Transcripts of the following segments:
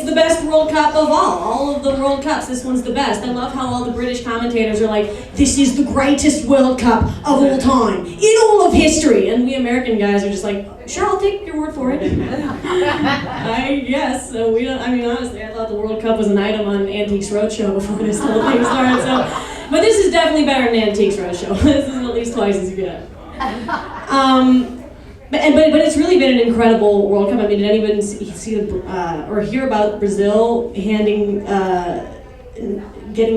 the best World Cup of all of the World Cups. This one's the best. I love how all the British commentators are like, this is the greatest World Cup of all time, in all of history. And we American guys are just like, sure, I'll take your word for it. I guess. So we don't, I mean, honestly, I thought the World Cup was an item on Antiques Roadshow before this whole thing started. So, but this is definitely better than Antiques Roadshow. This is at least twice as good. But it's really been an incredible World Cup. I mean, did anyone see or hear about Brazil getting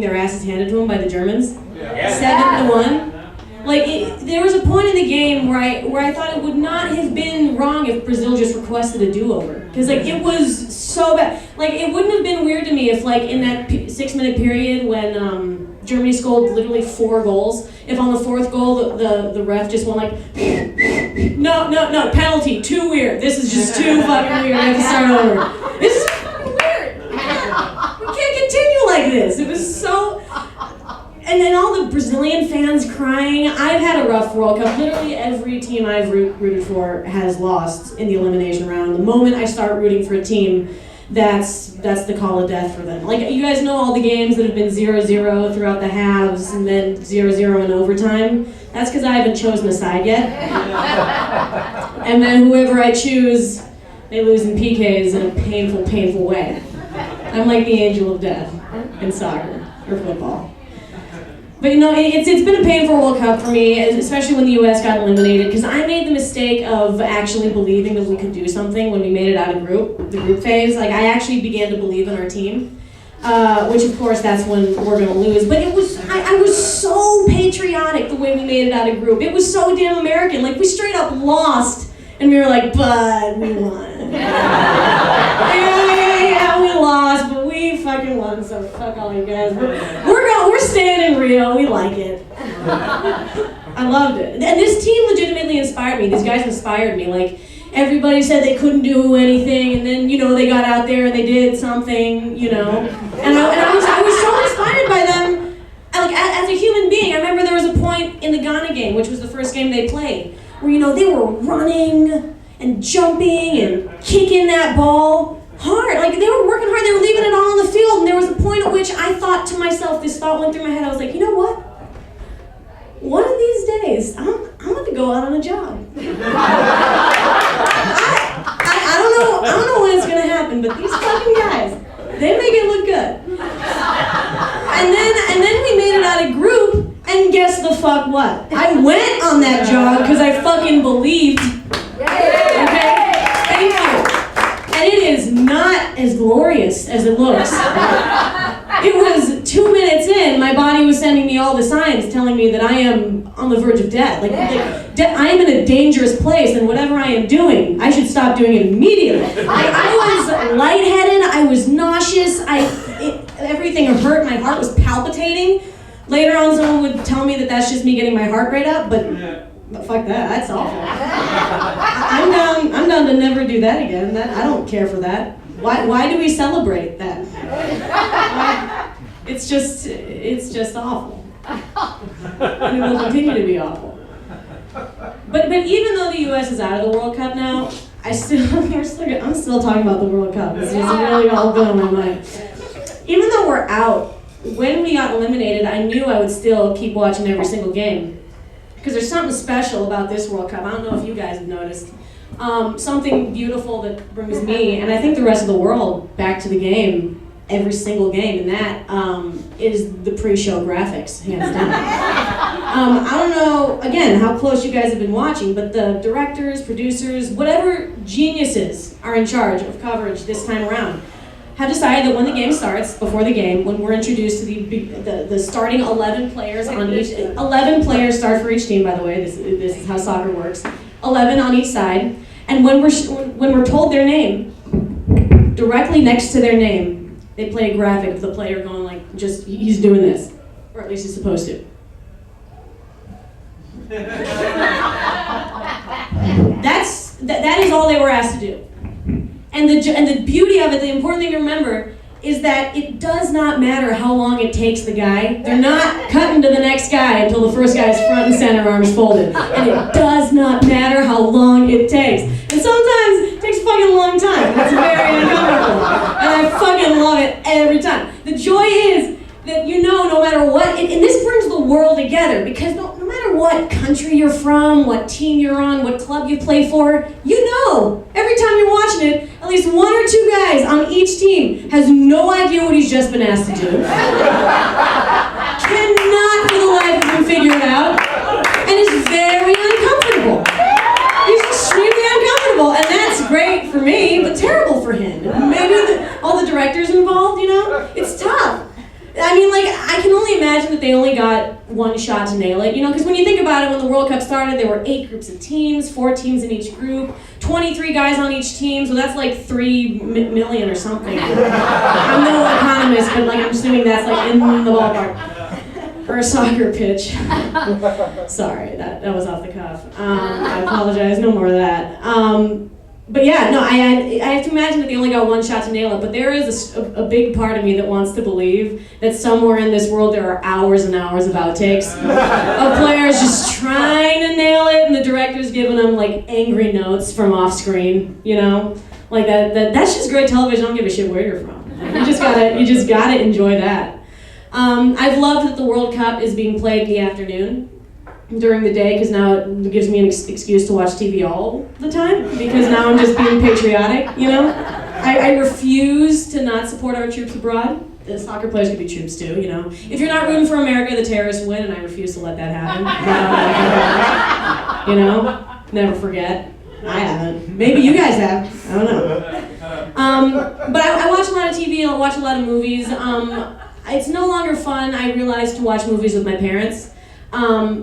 their asses handed to them by the Germans? Yeah. 7-1. Like, there was a point in the game where I thought it would not have been wrong if Brazil just requested a do-over. Because, like, it was so bad. Like, it wouldn't have been weird to me if, like, in that 6-minute period when Germany scored literally 4 goals, if on the 4th goal the ref just went like, no, penalty, too weird. This is just too fucking weird. We have to start over. This is fucking weird. We can't continue like this. It was so... And then all the Brazilian fans crying. I've had a rough World Cup. Literally every team I've rooted for has lost in the elimination round. The moment I start rooting for a team, that's the call of death for them. Like, you guys know all the games that have been 0-0 throughout the halves and then 0-0 in overtime. That's because I haven't chosen a side yet. And then whoever I choose, they lose in PKs in a painful, painful way. I'm like the angel of death in soccer or football. But you know, it's been a painful World Cup for me, especially when the US got eliminated, because I made the mistake of actually believing that we could do something when we made it out of the group phase. Like, I actually began to believe in our team, which of course that's when we're gonna lose. But it was, I was so patriotic the way we made it out of group. It was so damn American. Like, we straight up lost, and we were like, but we won. Yeah, we lost, but we fucking won, so fuck all you guys. We're staying in Rio, we like it. I loved it. And this team legitimately inspired me. These guys inspired me. Like, everybody said they couldn't do anything, and then, you know, they got out there and they did something, you know. And I was so inspired by them. Like, as a human being, I remember there was a point in the Ghana game, which was the first game they played, where, you know, they were running and jumping and kicking that ball hard. Like, they were working hard, they were leaving it all on the field, and there was a point at which I thought to myself, this thought went through my head, I was like, you know what? One of these days, I'm going to go out on a jog. I don't know when it's going to happen, but these fucking guys, they make it look good. And then we made it out of group, and guess the fuck what? I went on that jog because I fucking believed. Okay? Thank you. And it is not as glorious as it looks. It was 2 minutes in, my body was sending me all the signs telling me that I am on the verge of death. Like I am in a dangerous place, and whatever I am doing, I should stop doing it immediately. I was lightheaded, I was nauseous, everything hurt, my heart was palpitating. Later on, someone would tell me that that's just me getting my heart rate up, but fuck that, that's awful. I'm down to never do that again. I don't care for that. Why do we celebrate that? It's just awful. And it will continue to be awful. But even though the US is out of the World Cup now, I'm still talking about the World Cup. It's just really all been on my mind. Even though we're out, when we got eliminated, I knew I would still keep watching every single game. Because there's something special about this World Cup. I don't know if you guys have noticed. Something beautiful that brings me, and I think the rest of the world, back to the game, every single game, and that is the pre-show graphics, hands down. I don't know, again, how close you guys have been watching, but the directors, producers, whatever geniuses are in charge of coverage this time around, have decided that when the game starts, before the game, when we're introduced to the starting 11 players on each, 11 players start for each team, by the way, this is how soccer works, 11 on each side, and when we're told their name, directly next to their name, they play a graphic of the player going like, just, he's doing this, or at least he's supposed to. That is all they were asked to do. And the beauty of it, the important thing to remember, is that it does not matter how long it takes the guy. They're not cutting to the next guy until the first guy's front and center, arms folded. And it does not matter how long it takes. And sometimes it takes a fucking long time. It's very uncomfortable. And I fucking love it every time. The joy is that no matter what, and this brings the world together, because no matter what country you're from, what team you're on, what club you play for, every time you're watching it, at least one or two guys on each team has no idea what he's just been asked to do. Cannot for the life of him figure it out, and is very uncomfortable. He's extremely uncomfortable, and that's great for me, but terrible for him. Maybe all the directors involved, it's tough. I mean, I can only imagine that they only got one shot to nail it, because when you think about it, when the World Cup started, there were 8 groups of teams, 4 teams in each group, 23 guys on each team, so that's 3 million or something. I'm no economist, but I'm assuming that's in the ballpark. Or a soccer pitch. Sorry, that was off the cuff. I apologize, no more of that. But yeah, no, I have to imagine that they only got one shot to nail it, but there is a big part of me that wants to believe that somewhere in this world there are hours and hours of outtakes of players just trying to nail it, and the director's giving them angry notes from off screen, that's just great television. I don't give a shit where you're from. You just gotta enjoy that. I've loved that the World Cup is being played in the afternoon during the day, because now it gives me an excuse to watch TV all the time, because now I'm just being patriotic, I refuse to not support our troops abroad. The soccer players could be troops too, If you're not rooting for America, the terrorists win, and I refuse to let that happen. Never forget. I haven't. Maybe you guys have. I don't know. But I watch a lot of TV, I watch a lot of movies. It's no longer fun, I realize, to watch movies with my parents.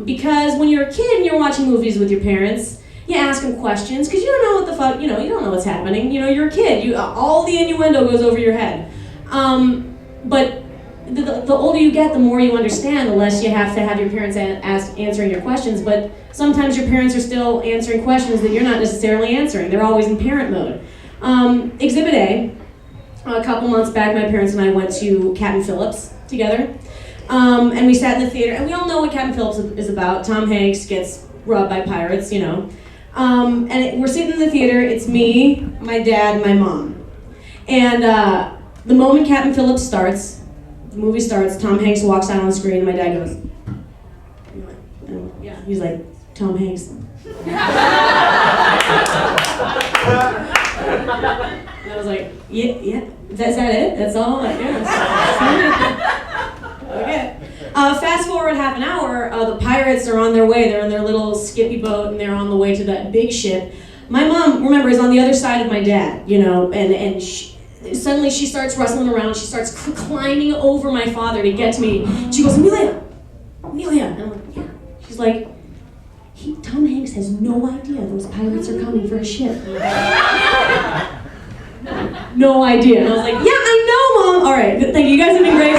Because when you're a kid and you're watching movies with your parents, you ask them questions, because you don't know what the fuck, you don't know what's happening. You're a kid. All the innuendo goes over your head. But the older you get, the more you understand, the less you have to have your parents answering your questions. But sometimes your parents are still answering questions that you're not necessarily answering. They're always in parent mode. Exhibit A. A couple months back, my parents and I went to Captain Phillips together. And we sat in the theater, and we all know what Captain Phillips is about. Tom Hanks gets robbed by pirates, And we're sitting in the theater, it's me, my dad, my mom. And the moment Captain Phillips starts, the movie starts, Tom Hanks walks out on the screen, and my dad goes, yeah, he's like, Tom Hanks. And I was like, yeah, is that it? That's all? Yeah. Okay. Fast forward half an hour, the pirates are on their way. They're in their little skippy boat, and they're on the way to that big ship. My mom, remember, is on the other side of my dad, and suddenly she starts rustling around. She starts climbing over my father to get to me. She goes, Emilia. And I'm like, yeah. She's like, Tom Hanks has no idea those pirates are coming for a ship. No idea. And I was like, yeah, I know, Mom. All right, thank you. You guys have been great.